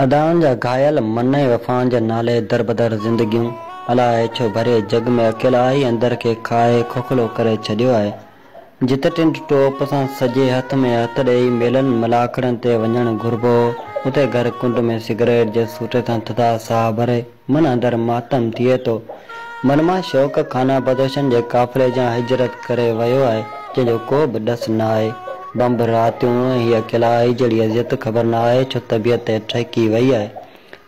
अदाउनि जा घायल मन ऐं वफ़ाउनि जे नाले दरबदर ज़िंदगियूं अलाए छो भरे जग में अकेला ई अंदर के खाए खोखलो करे छॾियो आहे। जिते टिंड टोप सां सॼे हथ में हथ ॾेई मेलनि मलाखड़नि ते वञणु घुरिबो, उते घर कुंड में सिगरेट जे सूटे सां थधा साह भरे मन अंदर मातम थिए थो। मन मां शौक़ खाना बदोशनि जे काफ़िले जा हिजरत करे वियो आहे, जंहिंजो को बि ॾस न आहे। बंब रातियूं ही अकेलाई जहिड़ी अज़ियत ख़बर न आहे, छो तबियत ठहिकी वई आहे।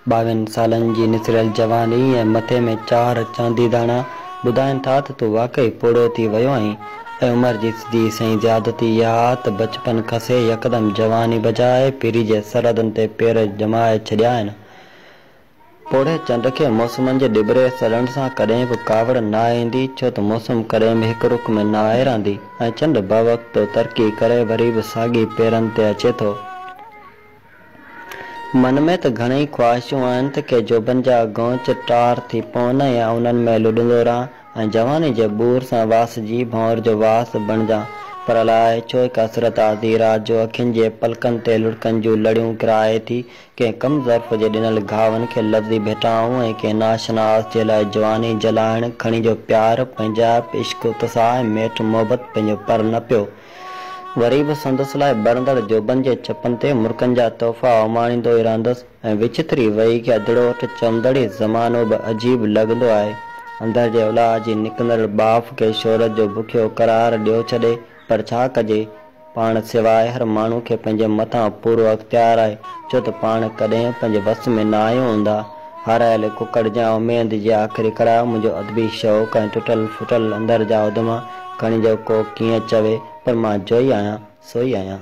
22 सालनि जी निसरियल जवानी ऐं मथे में 4 चांदी दाणा ॿुधाइनि था त तूं वाक़ई पोड़ो थी वियो आहीं। ऐं उमिरि जी सिधी सही ज़्यादती इहा त बचपन खसे यकदमि जवानी बजाए पीरी जे सरहदनि ते पेर जमाए छॾिया आहिनि। पोड़े चंड खे मौसमनि जे डिबरे सड़ण सां कॾहिं बि कावड़ न ईंदी, छो त मौसम कॾहिं बि हिकु रुख में न हिरंदी ऐं चंड बवक़्तु तरक़ी करे वरी बि साॻी पेरनि ते अचे थो। मन में त घणेई ख़्वाहिशूं आहिनि त के जोबन जा गौच टार थी पवनि या उन्हनि में लुॾंदो रहां ऐं जवानी जे बूर सां वास जी भौर जो वास बणिजां, पर अलाए छो कसरत आधी रात जो अखियुनि जे पलकनि ते लुड़कनि जूं लड़ियूं किराए थी। कंहिं कम ज़र्फ़ जे ॾिनल घावनि खे लफ़्ज़ी भेटाऊं ऐं कंहिं नाशनास जे लाइ जवानी जलाइण खणी जो प्यार पंहिंजा इश्क उत्साह मेठ मोहबत पंहिंजो पर न पियो। वरी बि संदसि लाइ बरंदड़ जोबन जे चपनि ते मुर्कनि जा तोहफ़ा उमाणींदो ई रहंदुसि ऐं विचित्री वेही खे अधड़ोठ चवंदड़ी ज़मानो बि अजीब लॻंदो आहे। अंदर जे औलाद जी निकिरंदड़ बाफ़ खे शोहरत जो बुखियो करार ॾियो छॾे, पर छा कजे। पाण सिवाइ हर माण्हू खे पंहिंजे मथां पूरो अख़्तियार आहे, छो त पाण कॾहिं पंहिंजे वस में न आहियूं हूंदा। हारायल कुकड़ जा उमेद जे आख़िरी कड़ा मुंहिंजो अदबी शौक़ ऐं टुटल फुटल अंदर जा उदमा खणी जो को कीअं चवे, पर मां जो ई आहियां सो ई आहियां।